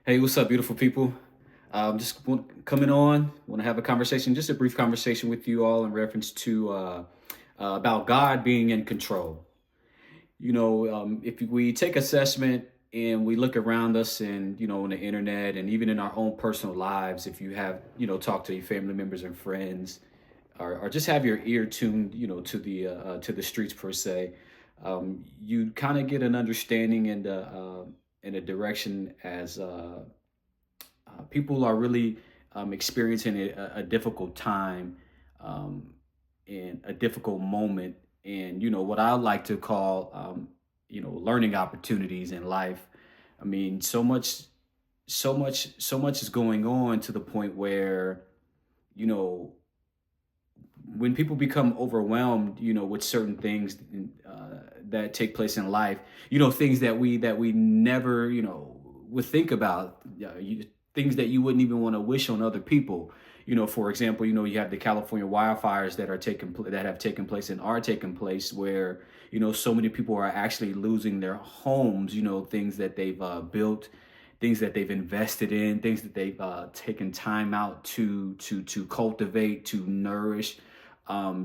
Hey, what's up, beautiful people? Coming on. Want to have a conversation, just a brief conversation with you all in reference to about God being in control. If we take assessment and we look around us, and on the internet, and even in our own personal lives, if you have talk to your family members and friends, or just have your ear tuned, to the streets per se, you kind of get an understanding and in a direction as people are really experiencing a difficult time um, and a difficult moment, and what I like to call learning opportunities in life. I mean, so much is going on to the point where you know when people become overwhelmed, with certain things that take place in life, things that we never, would think about, things that you wouldn't even want to wish on other people. For example, you have the California wildfires that have taken place and are taking place, where so many people are actually losing their homes. Things that they've built, things that they've invested in, things that they've taken time out to cultivate, to nourish.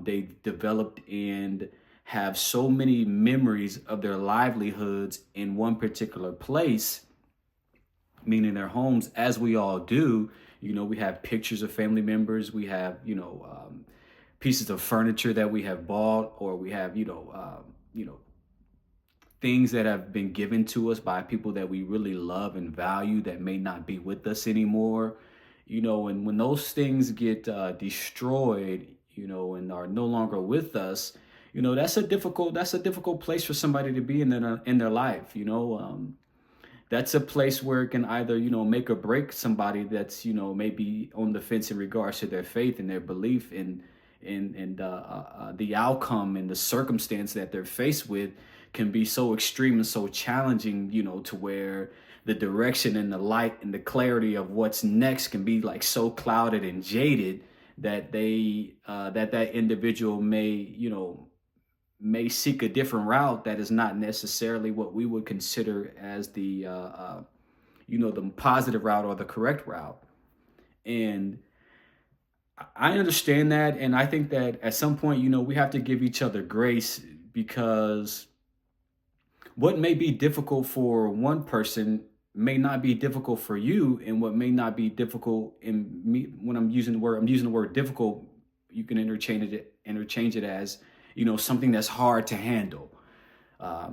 They've developed and have so many memories of their livelihoods in one particular place, meaning their homes, as we all do. We have pictures of family members. We have, pieces of furniture that we have bought, or we have, things that have been given to us by people that we really love and value that may not be with us anymore. And when those things get destroyed, and are no longer with us, that's a difficult place for somebody to be in their life. That's a place where it can either make or break somebody that's maybe on the fence in regards to their faith and their belief in the outcome and the circumstance that they're faced with can be so extreme and so challenging, to where the direction and the light and the clarity of what's next can be like so clouded and jaded that that individual may seek a different route that is not necessarily what we would consider as the positive route or the correct route. And I understand that, and I think that at some point, we have to give each other grace, because what may be difficult for one person may not be difficult for you, and what may not be difficult in me, when I'm using the word difficult, you can interchange it as something that's hard to handle,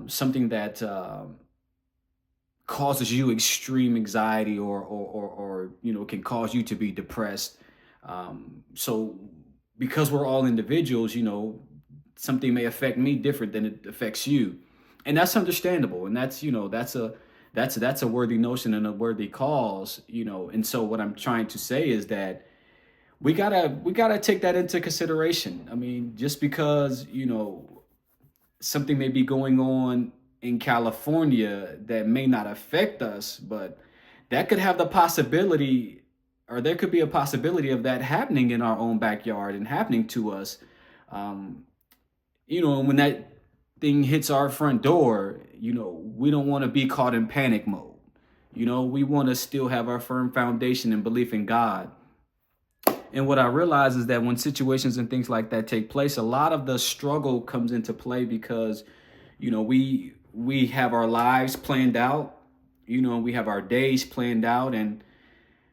something that causes you extreme anxiety, or can cause you to be depressed. So because we're all individuals, something may affect me different than it affects you, and that's understandable, and that's a worthy notion and a worthy cause. And so what I'm trying to say is that we gotta take that into consideration. I mean, just because something may be going on in California that may not affect us, but that could have the possibility, or there could be a possibility of that happening in our own backyard and happening to us. Um, and when that thing hits our front door, we don't want to be caught in panic mode. We want to still have our firm foundation and belief in God. And what I realize is that when situations and things like that take place, a lot of the struggle comes into play because, we have our lives planned out, we have our days planned out, and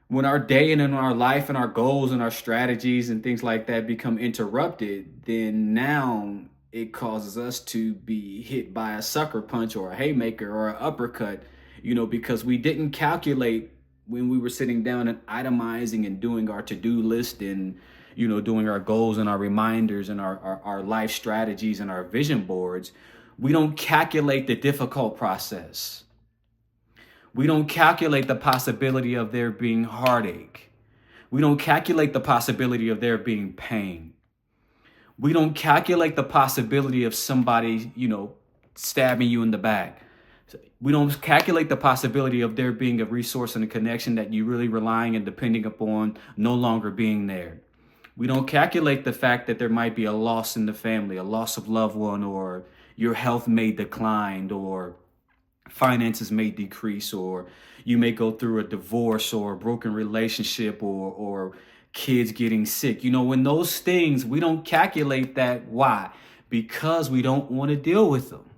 when our day and in our life and our goals and our strategies and things like that become interrupted, then now it causes us to be hit by a sucker punch or a haymaker or an uppercut, because we didn't calculate when we were sitting down and itemizing and doing our to-do list, and doing our goals and our reminders and our life strategies and our vision boards. We don't calculate the difficult process. We don't calculate the possibility of there being heartache. We don't calculate the possibility of there being pain. We don't calculate the possibility of somebody, stabbing you in the back. We don't calculate the possibility of there being a resource and a connection that you're really relying and depending upon no longer being there. We don't calculate the fact that there might be a loss in the family, a loss of loved one, or your health may decline, or finances may decrease, or you may go through a divorce or a broken relationship, or kids getting sick. When those things, we don't calculate that. Why? Because we don't want to deal with them.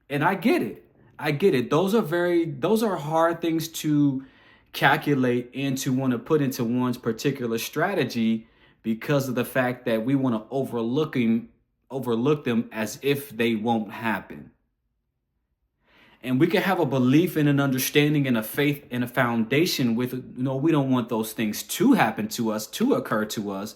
And I get it. I get it. Those are hard things to calculate and to want to put into one's particular strategy, because of the fact that we want to overlook them as if they won't happen. And we can have a belief and an understanding and a faith and a foundation with, we don't want those things to happen to us, to occur to us.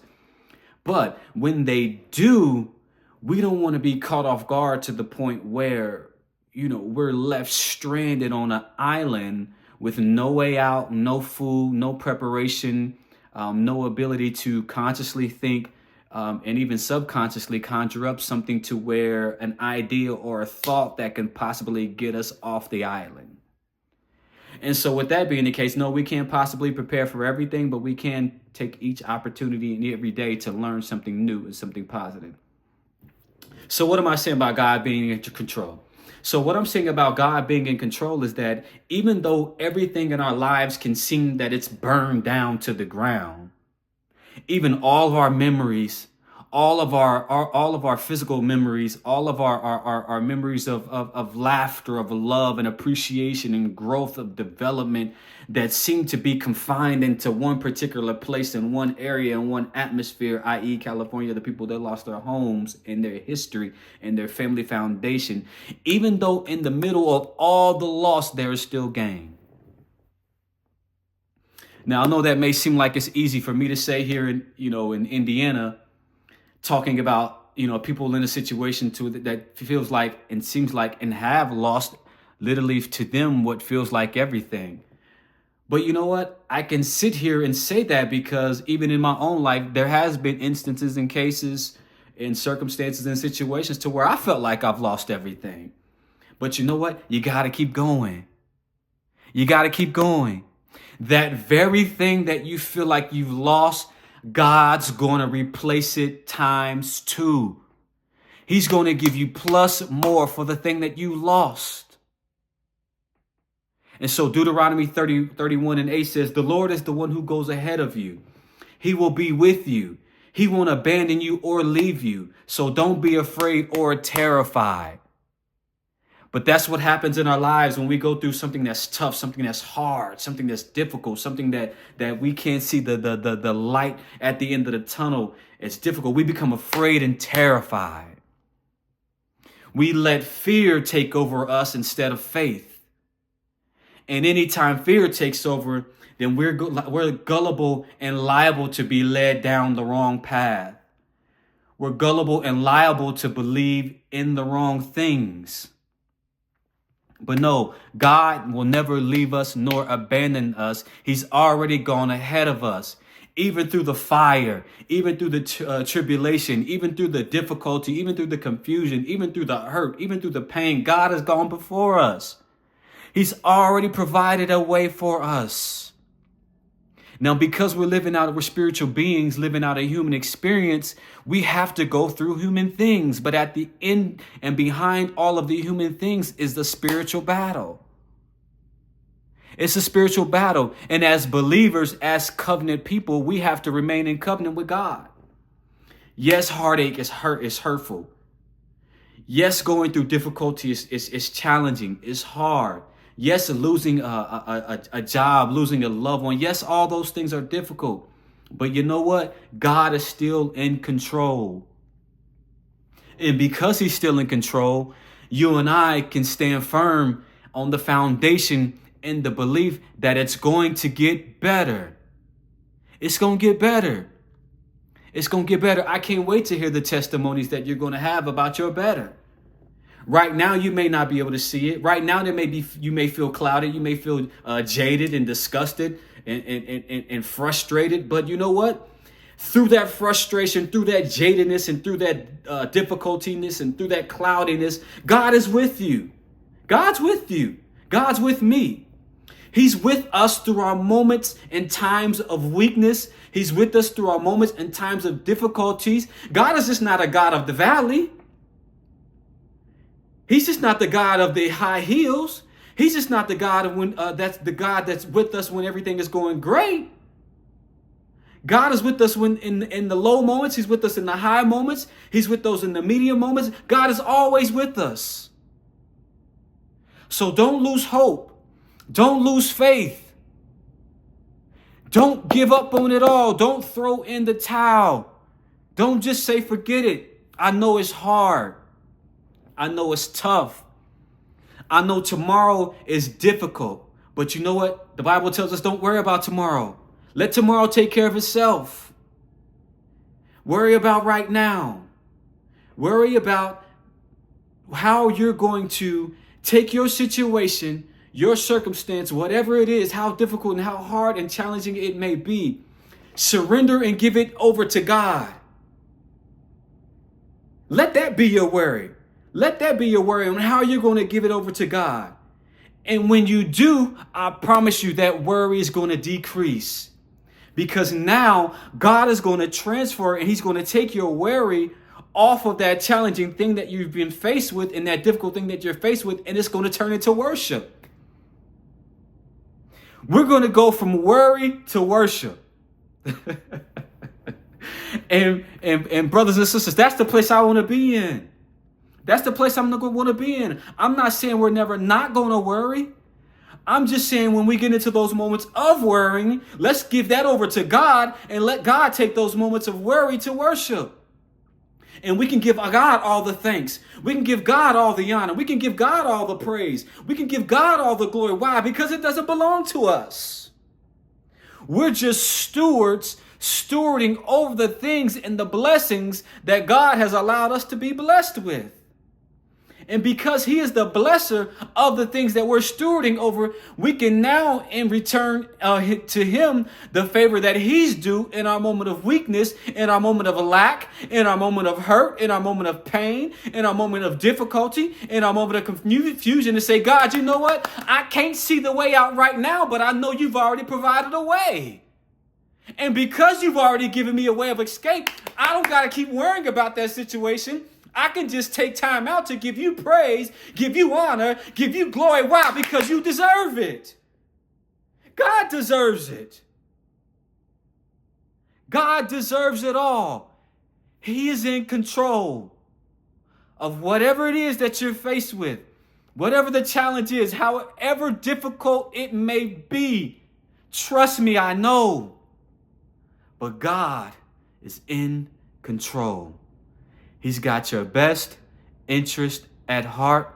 But when they do, we don't want to be caught off guard to the point where, we're left stranded on an island with no way out, no food, no preparation, no ability to consciously think, and even subconsciously conjure up something to where an idea or a thought that can possibly get us off the island. And so with that being the case, no, we can't possibly prepare for everything, but we can take each opportunity and every day to learn something new and something positive. So what am I saying about God being in control? So what I'm saying about God being in control is that even though everything in our lives can seem that it's burned down to the ground, even all of our memories, all of our physical memories, all of our memories of laughter, of love and appreciation and growth, of development that seem to be confined into one particular place, in one area, in one atmosphere, i.e. California, the people that lost their homes and their history and their family foundation. Even though in the middle of all the loss, there is still gain. Now, I know that may seem like it's easy for me to say here in Indiana, talking about, people in a situation that feels like and seems like and have lost literally to them what feels like everything. But you know what? I can sit here and say that because even in my own life, there has been instances and cases and circumstances and situations to where I felt like I've lost everything. But you know what? You got to keep going. You got to keep going. That very thing that you feel like you've lost, God's going to replace it times 2. He's going to give you plus more for the thing that you lost. And so Deuteronomy 30:31-8 says, the Lord is the one who goes ahead of you. He will be with you. He won't abandon you or leave you. So don't be afraid or terrified. But that's what happens in our lives when we go through something that's tough, something that's hard, something that's difficult, something that we can't see the light at the end of the tunnel. It's difficult. We become afraid and terrified. We let fear take over us instead of faith. And anytime fear takes over, then we're gullible and liable to be led down the wrong path. We're gullible and liable to believe in the wrong things. But no, God will never leave us nor abandon us. He's already gone ahead of us. Even through the fire, even through the tribulation, even through the difficulty, even through the confusion, even through the hurt, even through the pain, God has gone before us. He's already provided a way for us. Now, because we're spiritual beings living out a human experience, we have to go through human things. But at the end and behind all of the human things is the spiritual battle. It's a spiritual battle. And as believers, as covenant people, we have to remain in covenant with God. Yes, heartache is hurtful. Yes, going through difficulty is challenging, it's hard. Yes, losing a job, losing a loved one. Yes, all those things are difficult. But you know what? God is still in control. And because he's still in control, you and I can stand firm on the foundation and the belief that it's going to get better. It's going to get better. It's going to get better. I can't wait to hear the testimonies that you're going to have about your better. Right now, you may not be able to see it. Right now, you may feel clouded. You may feel jaded and disgusted and frustrated. But you know what? Through that frustration, through that jadedness, and through that difficultiness, and through that cloudiness, God is with you. God's with you. God's with me. He's with us through our moments and times of weakness. He's with us through our moments and times of difficulties. God is just not a God of the valley. He's just not the God of the high heels. He's just not the God of when that's the God that's with us when everything is going great. God is with us when in the low moments. He's with us in the high moments. He's with those in the medium moments. God is always with us. So don't lose hope. Don't lose faith. Don't give up on it all. Don't throw in the towel. Don't just say, forget it. I know it's hard. I know it's tough. I know tomorrow is difficult. But you know what? The Bible tells us don't worry about tomorrow. Let tomorrow take care of itself. Worry about right now. Worry about how you're going to take your situation, your circumstance, whatever it is, how difficult and how hard and challenging it may be. Surrender and give it over to God. Let that be your worry. Let that be your worry on how you're going to give it over to God. And when you do, I promise you that worry is going to decrease. Because now God is going to transfer and he's going to take your worry off of that challenging thing that you've been faced with and that difficult thing that you're faced with, and it's going to turn into worship. We're going to go from worry to worship. and brothers and sisters, that's the place I want to be in. That's the place I'm going to want to be in. I'm not saying we're never not going to worry. I'm just saying when we get into those moments of worrying, let's give that over to God and let God take those moments of worry to worship. And we can give God all the thanks. We can give God all the honor. We can give God all the praise. We can give God all the glory. Why? Because it doesn't belong to us. We're just stewards, stewarding over the things and the blessings that God has allowed us to be blessed with. And because he is the blesser of the things that we're stewarding over, we can now in return to him the favor that he's due in our moment of weakness, in our moment of lack, in our moment of hurt, in our moment of pain, in our moment of difficulty, in our moment of confusion, to say, God, you know what? I can't see the way out right now, but I know you've already provided a way. And because you've already given me a way of escape, I don't got to keep worrying about that situation. I can just take time out to give you praise, give you honor, give you glory. Why? Because you deserve it. God deserves it. God deserves it all. He is in control of whatever it is that you're faced with, whatever the challenge is, however difficult it may be. Trust me, I know. But God is in control. He's got your best interest at heart,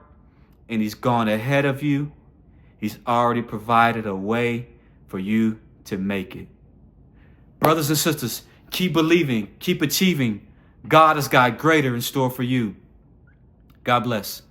and he's gone ahead of you. He's already provided a way for you to make it. Brothers and sisters, keep believing, keep achieving. God has got greater in store for you. God bless.